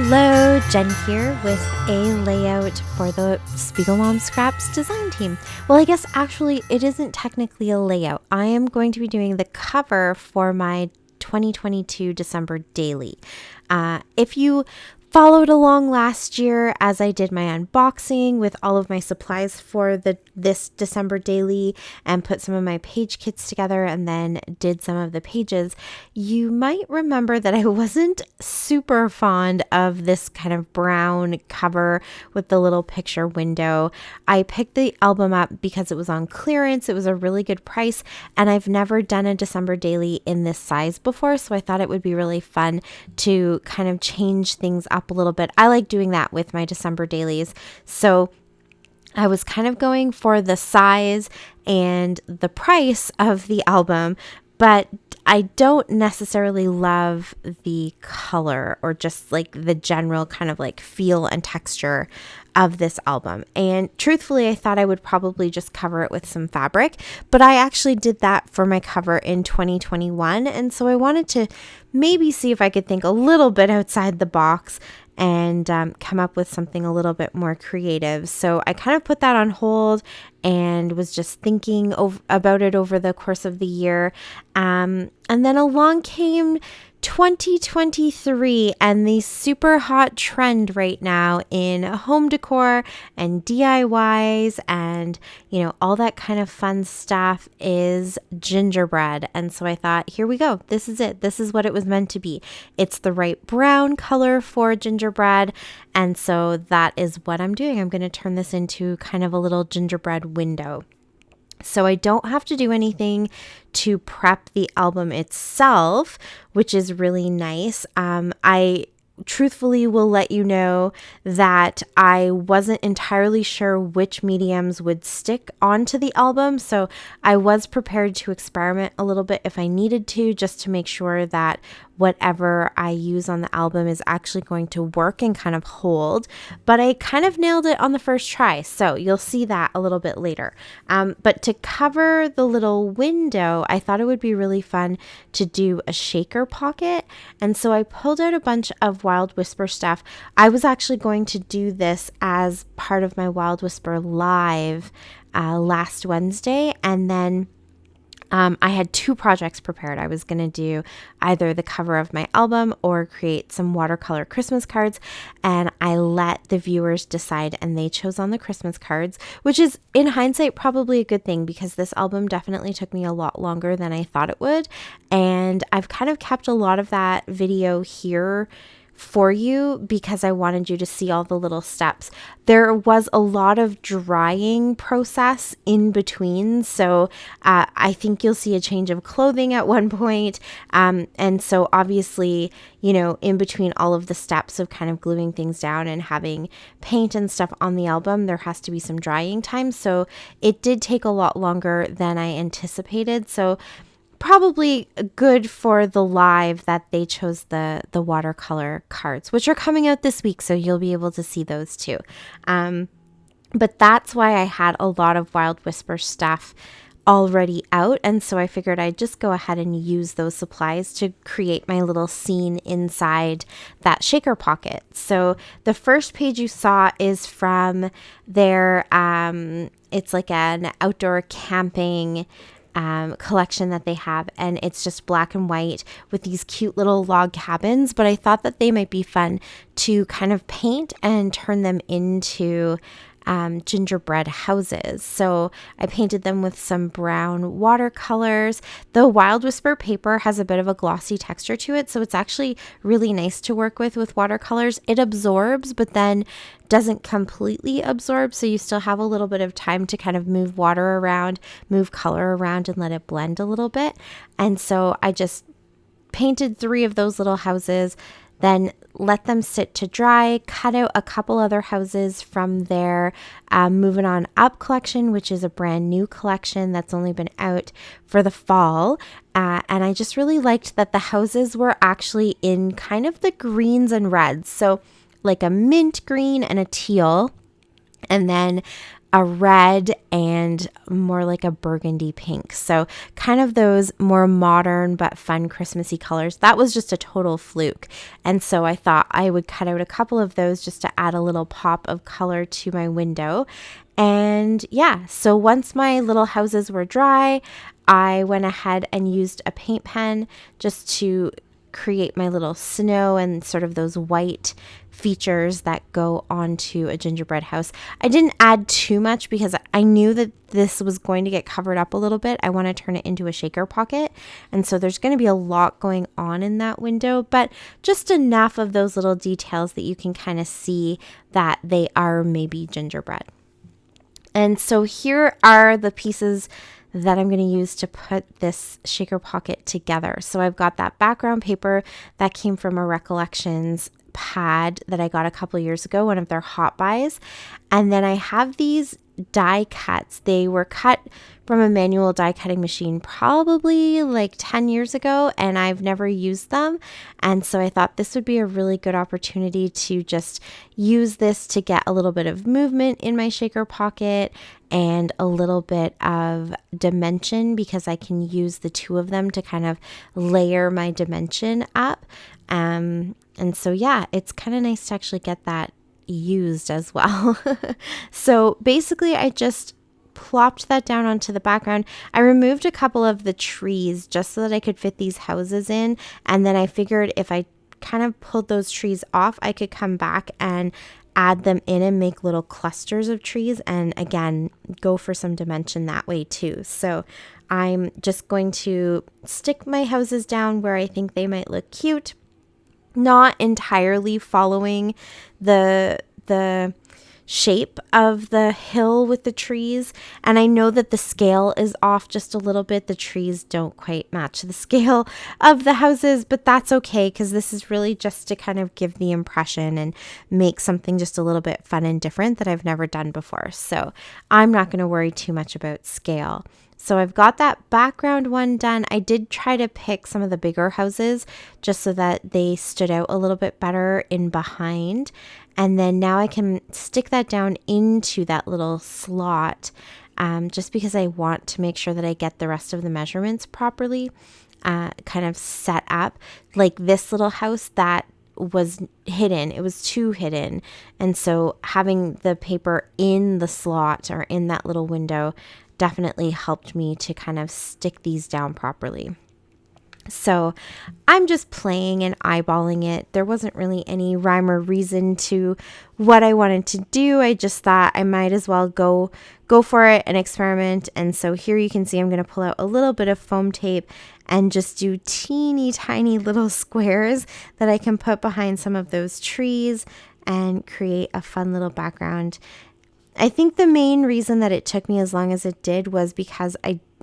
Hello, Jen here with a layout for the Spiegel Mom Scraps design team. Well, I guess actually it isn't technically a layout. I am going to be doing the cover for my 2022 December daily. If you followed along last year as I did my unboxing with all of my supplies for this December daily and put some of my page kits together and then did some of the pages, you might remember that I wasn't super fond of this kind of brown cover with the little picture window. I picked the album up because it was on clearance. It was a really good price, and I've never done a December daily in this size before, so I thought it would be really fun to kind of change things up a little bit. I like doing that with my December dailies. So I was kind of going for the size and the price of the album, but I don't necessarily love the color or just like the general kind of like feel and texture of this album. And truthfully, I thought I would probably just cover it with some fabric, but I actually did that for my cover in 2021. And so I wanted to maybe see if I could think a little bit outside the box and come up with something a little bit more creative. So I kind of put that on hold and was just thinking about it over the course of the year. And then along came 2023 and the super hot trend right now in home decor and DIYs and, all that kind of fun stuff is gingerbread. And so I thought, here we go. This is it. This is what it was meant to be. It's the right brown color for gingerbread. And so that is what I'm doing. I'm going to turn this into kind of a little gingerbread window. So I don't have to do anything to prep the album itself, which is really nice. I truthfully will let you know that I wasn't entirely sure which mediums would stick onto the album. So I was prepared to experiment a little bit if I needed to, just to make sure that whatever I use on the album is actually going to work and kind of hold. But I kind of nailed it on the first try. So you'll see that a little bit later. But to cover the little window, I thought it would be really fun to do a shaker pocket. And so I pulled out a bunch of Wild Whisper stuff. I was actually going to do this as part of my Wild Whisper live last Wednesday. And then I had two projects prepared. I was going to do either the cover of my album or create some watercolor Christmas cards, and I let the viewers decide, and they chose on the Christmas cards, which is in hindsight probably a good thing because this album definitely took me a lot longer than I thought it would, and I've kind of kept a lot of that video here for you because I wanted you to see all the little steps. There was a lot of drying process in between, so I think you'll see a change of clothing at one point, and so obviously, in between all of the steps of kind of gluing things down and having paint and stuff on the album, there has to be some drying time, so it did take a lot longer than I anticipated. So probably good for the live that they chose the watercolor cards, which are coming out this week, so you'll be able to see those too. But that's why I had a lot of Wild Whisper stuff already out, and so I figured I'd just go ahead and use those supplies to create my little scene inside that shaker pocket. So the first page you saw is from their it's like an outdoor camping collection that they have, and it's just black and white with these cute little log cabins, but I thought that they might be fun to kind of paint and turn them into gingerbread houses. So I painted them with some brown watercolors. The Wild Whisper paper has a bit of a glossy texture to it, so it's actually really nice to work with watercolors. It absorbs, but then doesn't completely absorb, so you still have a little bit of time to kind of move water around, move color around, and let it blend a little bit. And so I just painted 3 of those little houses, then let them sit to dry, cut out a couple other houses from their Moving On Up collection, which is a brand new collection that's only been out for the fall. And I just really liked that the houses were actually in kind of the greens and reds. So like a mint green and a teal, and then a red and more like a burgundy pink. So kind of those more modern but fun Christmassy colors. That was just a total fluke. And so I thought I would cut out a couple of those just to add a little pop of color to my window. And yeah, so once my little houses were dry, I went ahead and used a paint pen just to create my little snow and sort of those white features that go onto a gingerbread house. I didn't add too much because I knew that this was going to get covered up a little bit. I want to turn it into a shaker pocket. And so there's going to be a lot going on in that window, but just enough of those little details that you can kind of see that they are maybe gingerbread. And so here are the pieces that I'm going to use to put this shaker pocket together. So I've got that background paper that came from a Recollections pad that I got a couple years ago, one of their hot buys. And then I have these die cuts. They were cut from a manual die cutting machine probably like 10 years ago, and I've never used them. And so I thought this would be a really good opportunity to just use this to get a little bit of movement in my shaker pocket and a little bit of dimension, because I can use the two of them to kind of layer my dimension up. And so, yeah, it's kind of nice to actually get that used as well. So basically I just plopped that down onto the background. I removed a couple of the trees just so that I could fit these houses in. And then I figured if I kind of pulled those trees off, I could come back and add them in and make little clusters of trees. And again, go for some dimension that way too. So I'm just going to stick my houses down where I think they might look cute. Not entirely following the shape of the hill with the trees. And I know that the scale is off just a little bit. The trees don't quite match the scale of the houses, but that's okay, because this is really just to kind of give the impression and make something just a little bit fun and different that I've never done before. So I'm not going to worry too much about scale. So I've got that background one done. I did try to pick some of the bigger houses just so that they stood out a little bit better in behind. And then now I can stick that down into that little slot, just because I want to make sure that I get the rest of the measurements properly kind of set up. Like this little house that was hidden, it was too hidden. And so having the paper in the slot or in that little window definitely helped me to kind of stick these down properly. So I'm just playing and eyeballing it. There wasn't really any rhyme or reason to what I wanted to do. I just thought I might as well go for it and experiment. And so here you can see I'm going to pull out a little bit of foam tape and just do teeny tiny little squares that I can put behind some of those trees and create a fun little background. I think the main reason that it took me as long as it did was because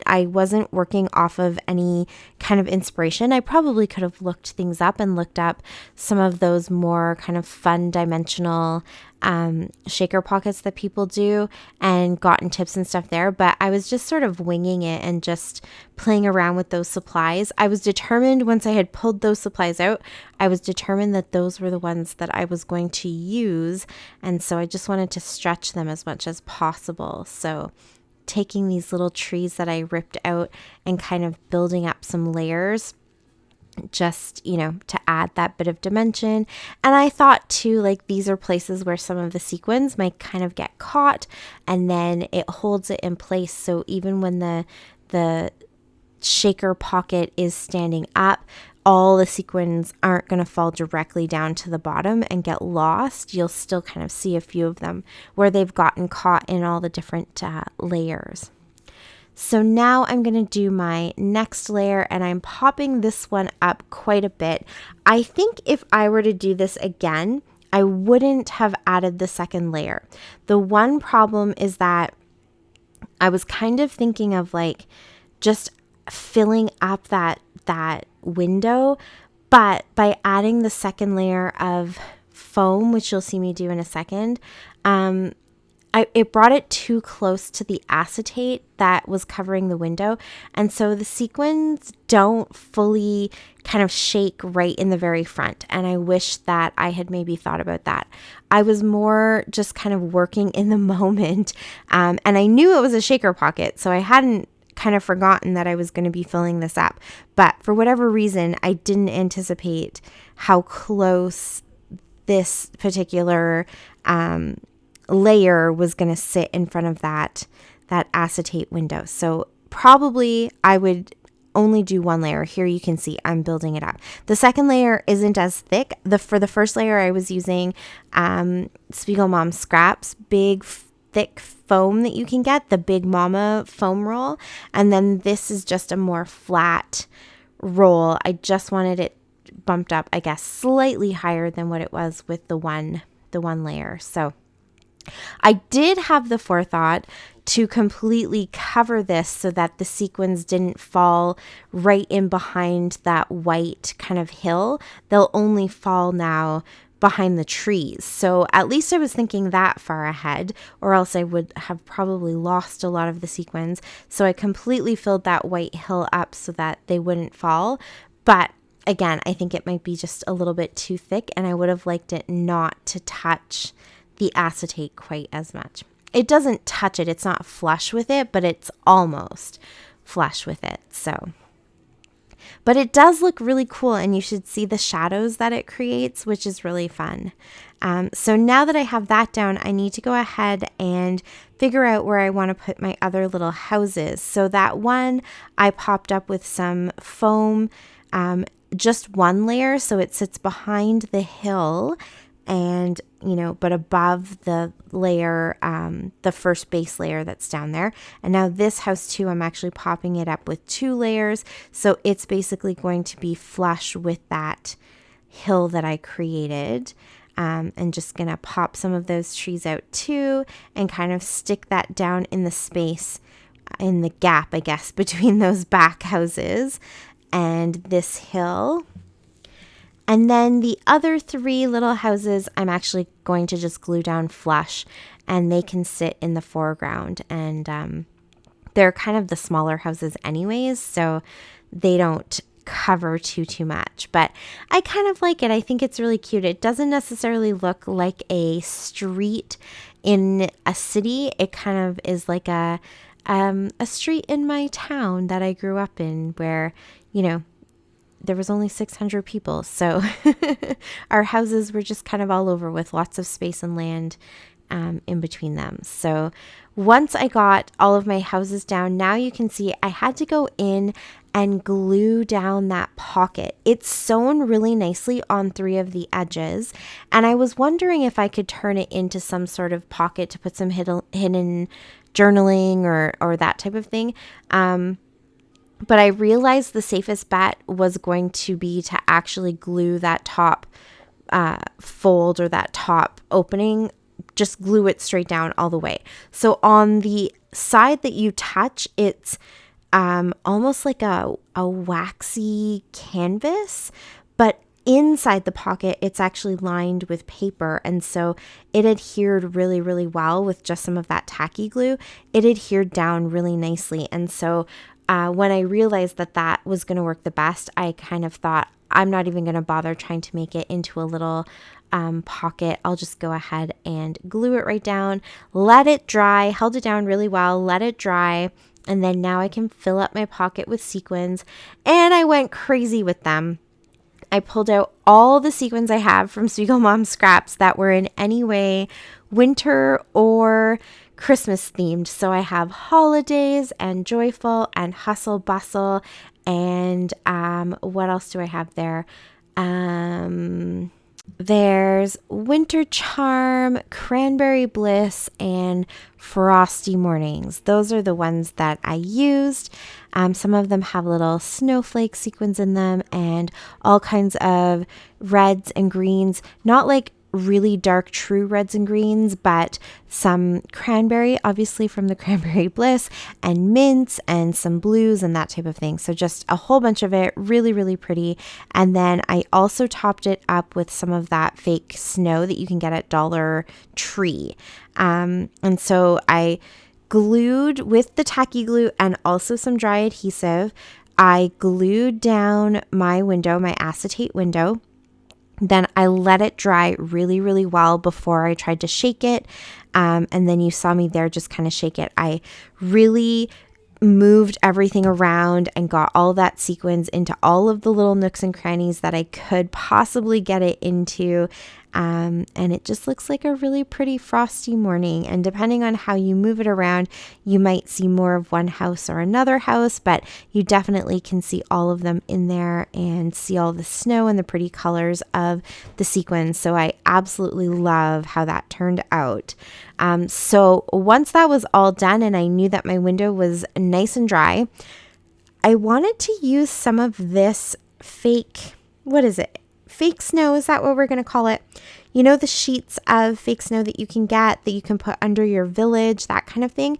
I wasn't working off of any kind of inspiration. I probably could have looked things up and looked up some of those more kind of fun dimensional shaker pockets that people do and gotten tips and stuff there. But I was just sort of winging it and just playing around with those supplies. I was determined once I had pulled those supplies out, I was determined that those were the ones that I was going to use. And so I just wanted to stretch them as much as possible. So taking these little trees that I ripped out and kind of building up some layers just, to add that bit of dimension. And I thought too, like these are places where some of the sequins might kind of get caught and then it holds it in place. So even when the shaker pocket is standing up, all the sequins aren't going to fall directly down to the bottom and get lost. You'll still kind of see a few of them where they've gotten caught in all the different layers. So now I'm going to do my next layer and I'm popping this one up quite a bit. I think if I were to do this again, I wouldn't have added the second layer. The one problem is that I was kind of thinking of like just filling up that window, but by adding the second layer of foam, which you'll see me do in a second, it brought it too close to the acetate that was covering the window. And so the sequins don't fully kind of shake right in the very front. And I wish that I had maybe thought about that. I was more just kind of working in the moment. And I knew it was a shaker pocket, so I hadn't kind of forgotten that I was going to be filling this up. But for whatever reason, I didn't anticipate how close this particular layer was going to sit in front of that acetate window. So probably I would only do one layer. Here you can see I'm building it up. The second layer isn't as thick. For the first layer, I was using Spiegel Mom Scraps, big thick foam that you can get, the Big Mama foam roll. And then this is just a more flat roll. I just wanted it bumped up, I guess, slightly higher than what it was with the one layer. So I did have the forethought to completely cover this so that the sequins didn't fall right in behind that white kind of hill. They'll only fall now behind the trees. So at least I was thinking that far ahead, or else I would have probably lost a lot of the sequins. So I completely filled that white hill up so that they wouldn't fall. But again, I think it might be just a little bit too thick, and I would have liked it not to touch the acetate quite as much. It doesn't touch it. It's not flush with it, but it's almost flush with it. But it does look really cool, and you should see the shadows that it creates, which is really fun. So now that I have that down, I need to go ahead and figure out where I want to put my other little houses. So that one I popped up with some foam, just one layer, so it sits behind the hill and, but above the layer, the first base layer that's down there. And now this house too, I'm actually popping it up with 2 layers. So it's basically going to be flush with that hill that I created. And just gonna pop some of those trees out too and kind of stick that down in the space, in the gap, I guess, between those back houses and this hill. And then the other 3 little houses, I'm actually going to just glue down flush, and they can sit in the foreground. And they're kind of the smaller houses anyways, so they don't cover too much. But I kind of like it. I think it's really cute. It doesn't necessarily look like a street in a city. It kind of is like a street in my town that I grew up in, where, there was only 600 people. So our houses were just kind of all over with lots of space and land in between them. So once I got all of my houses down, now you can see I had to go in and glue down that pocket. It's sewn really nicely on 3 of the edges. And I was wondering if I could turn it into some sort of pocket to put some hidden journaling or that type of thing. But I realized the safest bet was going to be to actually glue that top fold or that top opening, just glue it straight down all the way. So on the side that you touch, it's almost like a waxy canvas, but inside the pocket, it's actually lined with paper. And so it adhered really, really well with just some of that tacky glue. It adhered down really nicely. And so when I realized that was going to work the best, I kind of thought, I'm not even going to bother trying to make it into a little pocket. I'll just go ahead and glue it right down, let it dry, held it down really well, let it dry. And then now I can fill up my pocket with sequins. And I went crazy with them. I pulled out all the sequins I have from Spiegel Mom Scraps that were in any way winter or Christmas themed. So I have holidays and joyful and hustle bustle. And what else do I have there? There's Winter Charm, Cranberry Bliss, and Frosty Mornings. Those are the ones that I used. Some of them have little snowflake sequins in them and all kinds of reds and greens. Not like really dark true reds and greens, but some cranberry, obviously from the Cranberry Bliss, and mints and some blues and that type of thing. So just a whole bunch of it, really, really pretty. And then I also topped it up with some of that fake snow that you can get at Dollar Tree. And so I glued with the tacky glue and also some dry adhesive. I glued down my window, my acetate window. Then I let it dry really, really well before I tried to shake it. And then you saw me there just kind of shake it. I really moved everything around and got all that sequins into all of the little nooks and crannies that I could possibly get it into. And it just looks like a really pretty frosty morning. And depending on how you move it around, you might see more of one house or another house, but you definitely can see all of them in there and see all the snow and the pretty colors of the sequins. So I absolutely love how that turned out. So once that was all done and I knew that my window was nice and dry, I wanted to use some of this fake, what is it? Fake snow, is that what we're going to call it? You know, the sheets of fake snow that you can get, that you can put under your village, that kind of thing.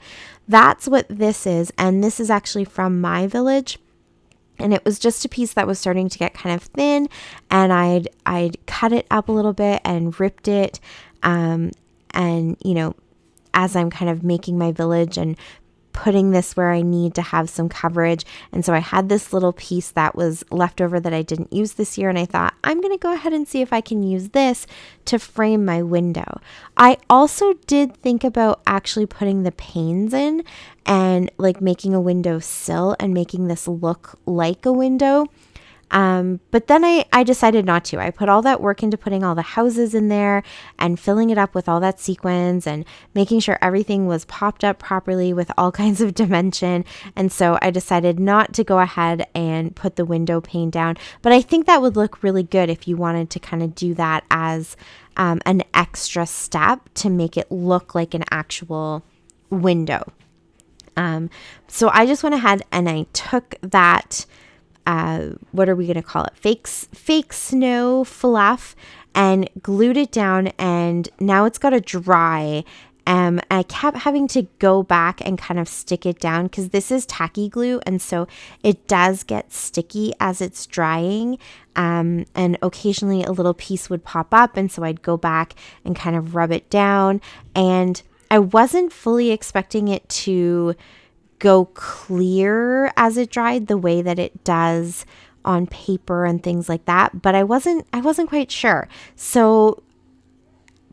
That's what this is. And this is actually from my village. And it was just a piece that was starting to get kind of thin. And I'd cut it up a little bit and ripped it. And, you know, as I'm kind of making my village and putting this where I need to have some coverage. And so I had this little piece that was left over that I didn't use this year. And I thought, I'm going to go ahead and see if I can use this to frame my window. I also did think about actually putting the panes in and like making a window sill and making this look like a window. But then I decided not to. I put all that work into putting all the houses in there and filling it up with all that sequins and making sure everything was popped up properly with all kinds of dimension. And so I decided not to go ahead and put the window pane down. But I think that would look really good if you wanted to kind of do that as an extra step to make it look like an actual window. So I just went ahead and I took that what are we going to call it? Fake snow fluff and glued it down, and now it's got to dry. I kept having to go back and kind of stick it down because this is tacky glue, and so it does get sticky as it's drying. And occasionally a little piece would pop up, and so I'd go back and kind of rub it down. And I wasn't fully expecting it to go clear as it dried the way that it does on paper and things like that, but I wasn't quite sure. So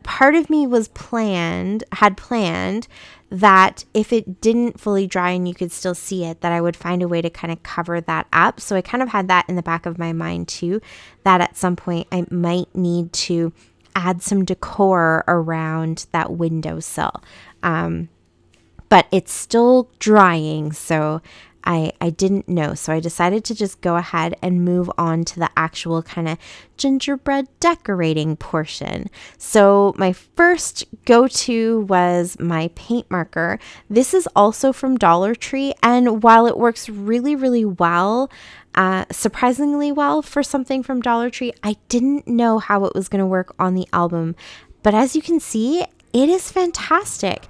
part of me had planned that if it didn't fully dry and you could still see it, that I would find a way to kind of cover that up. So I kind of had that in the back of my mind too, that at some point I might need to add some decor around that windowsill. But it's still drying, so I didn't know. So I decided to just go ahead and move on to the actual kind of gingerbread decorating portion. So my first go-to was my paint marker. This is also from Dollar Tree, and while it works really, really well, surprisingly well for something from Dollar Tree, I didn't know how it was going to work on the album. But as you can see, it is fantastic.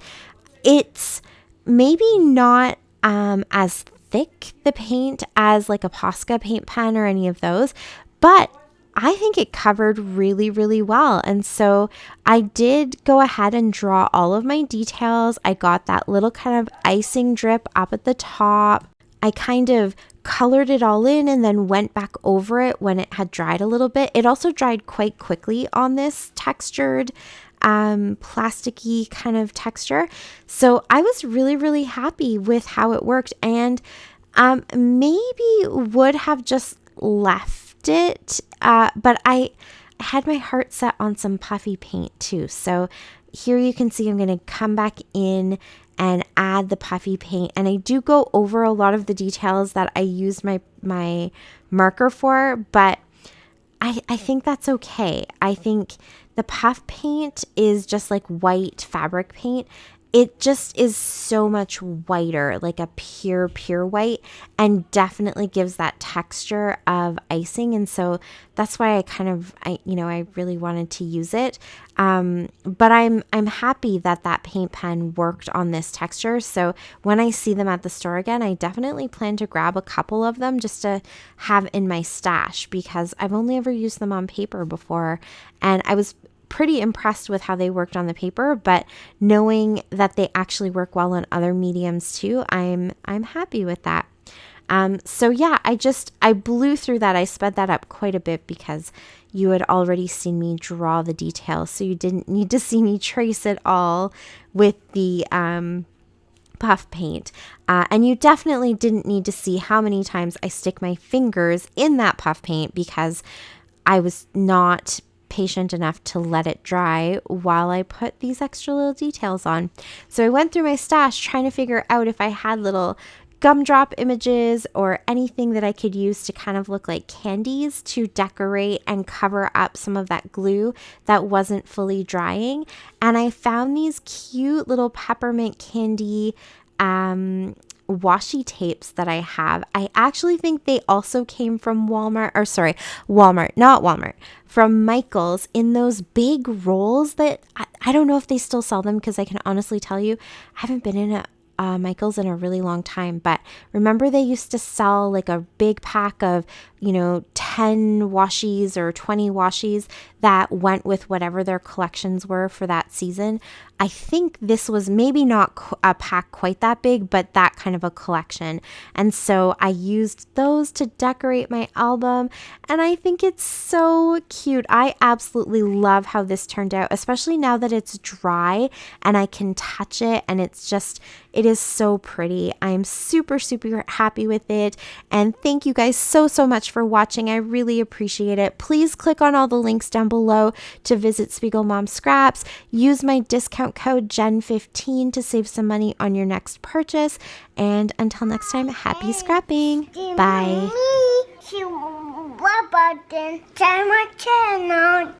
It's maybe not as thick, the paint, as like a Posca paint pen or any of those, but I think it covered really, really well. And so I did go ahead and draw all of my details. I got that little kind of icing drip up at the top. I kind of colored it all in and then went back over it when it had dried a little bit. It also dried quite quickly on this textured plasticky kind of texture. So I was really, really happy with how it worked, and maybe would have just left it, but I had my heart set on some puffy paint too. So here you can see I'm going to come back in and add the puffy paint, and I do go over a lot of the details that I used my marker for, but I think that's okay. I think the puff paint is just like white fabric paint, it just is so much whiter, like a pure white, and definitely gives that texture of icing. And so that's why I really wanted to use it. But I'm happy that that paint pen worked on this texture. So when I see them at the store again, I definitely plan to grab a couple of them just to have in my stash, because I've only ever used them on paper before, and I was pretty impressed with how they worked on the paper, but knowing that they actually work well on other mediums too, I'm happy with that. So yeah, I blew through that. I sped that up quite a bit because you had already seen me draw the details, so you didn't need to see me trace it all with the puff paint. And you definitely didn't need to see how many times I stick my fingers in that puff paint, because I was not patient enough to let it dry while I put these extra little details on. So I went through my stash trying to figure out if I had little gumdrop images or anything that I could use to kind of look like candies to decorate and cover up some of that glue that wasn't fully drying. And I found these cute little peppermint candy washi tapes that I have. I actually think they also came from Walmart, from Michael's, in those big rolls that I don't know if they still sell them, because I can honestly tell you, I haven't been in a Michael's in a really long time, but remember they used to sell like a big pack of, 10 washies or 20 washies that went with whatever their collections were for that season. I think this was maybe not a pack quite that big, but that kind of a collection. And so I used those to decorate my album, and I think it's so cute. I absolutely love how this turned out, especially now that it's dry and I can touch it, and it is so pretty. I'm super, super happy with it. And thank you guys so much for watching. I really appreciate it. Please click on all the links down below to visit Spiegel Mom Scraps. Use my discount code JEN15 to save some money on your next purchase. And until next time, happy scrapping. Bye.